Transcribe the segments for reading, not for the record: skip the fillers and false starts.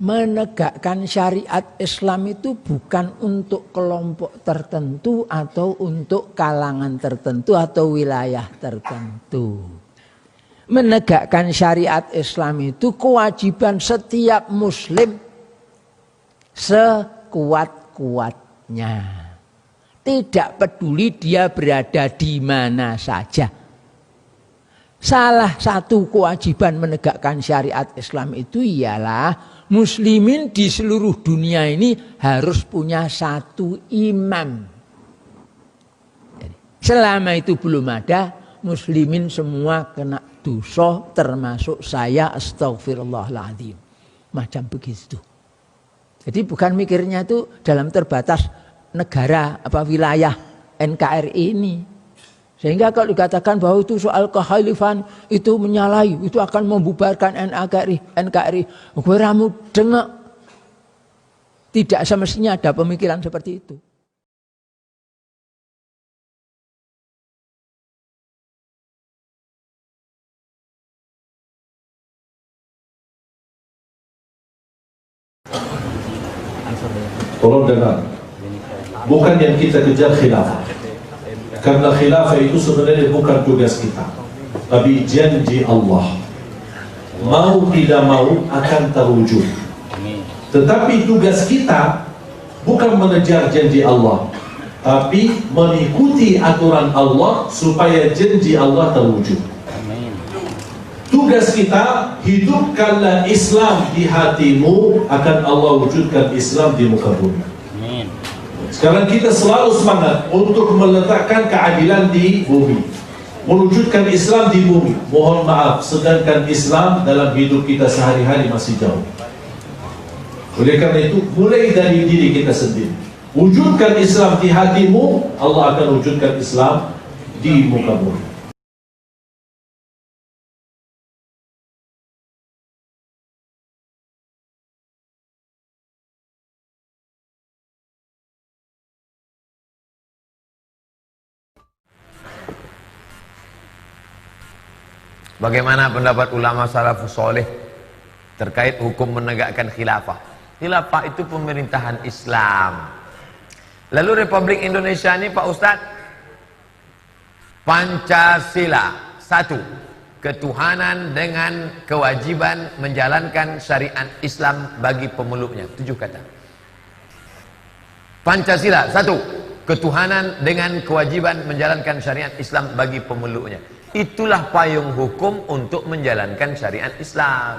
menegakkan syariat Islam itu bukan untuk kelompok tertentu atau untuk kalangan tertentu atau wilayah tertentu. Menegakkan syariat Islam itu kewajiban setiap muslim sekuat-kuatnya. Tidak peduli dia berada di mana saja. Salah satu kewajiban menegakkan syariat Islam itu ialah muslimin di seluruh dunia ini harus punya satu imam. Selama itu belum ada, muslimin semua kena dosa, termasuk saya, astagfirullahaladzim. Macam begitu. Jadi bukan mikirnya itu dalam terbatas negara apa wilayah NKRI ini. Sehingga kalau dikatakan bahwa itu soal kekhalifan itu menyalahi, itu akan membubarkan NKRI. Gue ramu dengak. Tidak semestinya ada pemikiran seperti itu. Tolong dengar. Bukan yang kita kejar khilafah. Karena khilafah itu sebenarnya bukan tugas kita, tapi janji Allah. Mau tidak mau akan terwujud. Tetapi tugas kita bukan mengejar janji Allah, tapi mengikuti aturan Allah supaya janji Allah terwujud. Tugas kita, hidupkanlah Islam di hatimu, akan Allah wujudkan Islam di muka bumi. Sekarang kita selalu semangat untuk meletakkan keadilan di bumi, mewujudkan Islam di bumi. Mohon maaf, sedangkan Islam dalam hidup kita sehari-hari masih jauh. Oleh karena itu, mulai dari diri kita sendiri. Wujudkan Islam di hatimu, Allah akan wujudkan Islam di muka bumi. Bagaimana pendapat ulama salafus soleh terkait hukum menegakkan khilafah? Khilafah itu pemerintahan Islam. Lalu Republik Indonesia ini Pak Ustadz, Pancasila 1, ketuhanan dengan kewajiban menjalankan syariat Islam bagi pemeluknya. 7 kata. Pancasila 1, ketuhanan dengan kewajiban menjalankan syariat Islam bagi pemeluknya. Itulah payung hukum untuk menjalankan syariat Islam.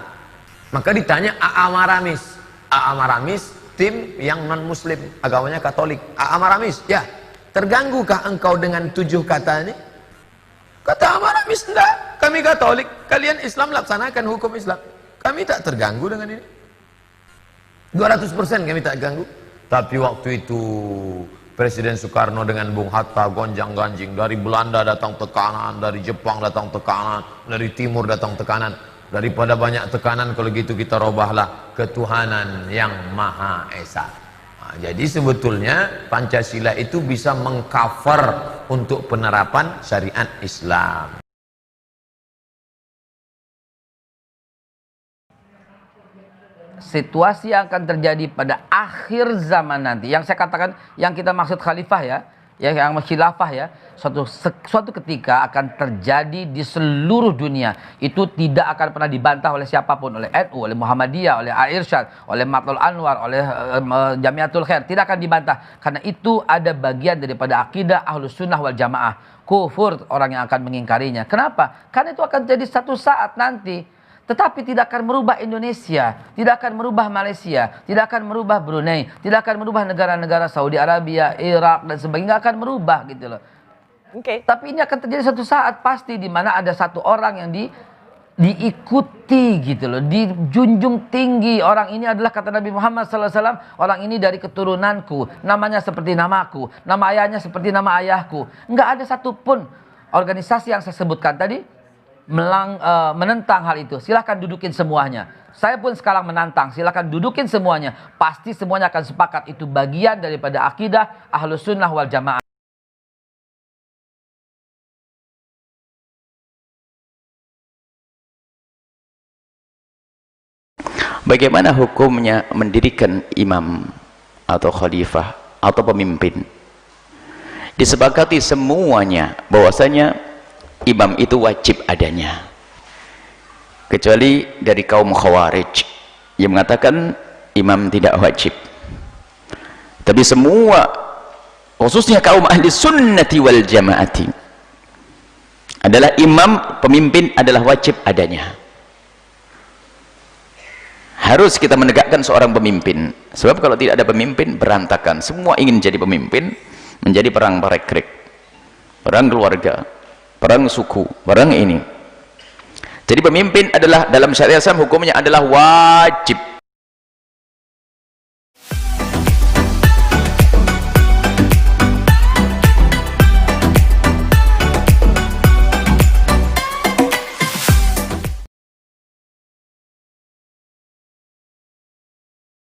Maka ditanya Maramis. Maramis tim yang non muslim, agamanya Katolik. Maramis, ya, terganggukah engkau dengan 7 kata ini? Kata Maramis, enggak, kami Katolik, kalian Islam, laksanakan hukum Islam. Kami tak terganggu dengan ini. 200% kami tak terganggu. Tapi waktu itu Presiden Soekarno dengan Bung Hatta gonjang-ganjing, dari Belanda datang tekanan, dari Jepang datang tekanan, dari Timur datang tekanan. Daripada banyak tekanan, kalau gitu kita robahlah ketuhanan yang Maha Esa. Nah, jadi sebetulnya Pancasila itu bisa mengcover untuk penerapan syariat Islam. Situasi yang akan terjadi pada akhir zaman nanti, yang saya katakan, yang kita maksud khalifah ya, yang khilafah ya, suatu ketika akan terjadi di seluruh dunia. Itu tidak akan pernah dibantah oleh siapapun, oleh NU, oleh Muhammadiyah, oleh Al-Irsyad, oleh Matlul Anwar, oleh Jamiatul Khair, tidak akan dibantah, karena itu ada bagian daripada akidah Ahlus Sunnah wal Jamaah. Kufur orang yang akan mengingkarinya. Kenapa? Karena itu akan jadi satu saat nanti. Tetapi tidak akan merubah Indonesia, tidak akan merubah Malaysia, tidak akan merubah Brunei, tidak akan merubah negara-negara Saudi Arabia, Irak dan sebagainya, nggak akan merubah gitu loh. Oke. Tapi ini akan terjadi satu saat pasti di mana ada satu orang yang diikuti gitu loh, dijunjung tinggi. Orang ini adalah, kata Nabi Muhammad SAW, orang ini dari keturunanku, namanya seperti namaku, nama ayahnya seperti nama ayahku. Nggak ada satupun organisasi yang saya sebutkan tadi menentang hal itu. Silahkan dudukin semuanya. Saya pun sekarang menantang, silahkan dudukin semuanya. Pasti semuanya akan sepakat itu bagian daripada akidah Ahlus Sunnah wal Jamaah. Bagaimana hukumnya mendirikan imam atau khalifah atau pemimpin? Disepakati semuanya bahwasanya imam itu wajib adanya, kecuali dari kaum Khawarij yang mengatakan imam tidak wajib. Tapi semua, khususnya kaum ahli sunnati wal jamaati, adalah imam, pemimpin adalah wajib adanya. Harus kita menegakkan seorang pemimpin, sebab kalau tidak ada pemimpin berantakan. Semua ingin jadi pemimpin, menjadi perang parekrik, perang keluarga, perang suku, perang ini. Jadi pemimpin adalah dalam syariat Islam hukumnya adalah wajib.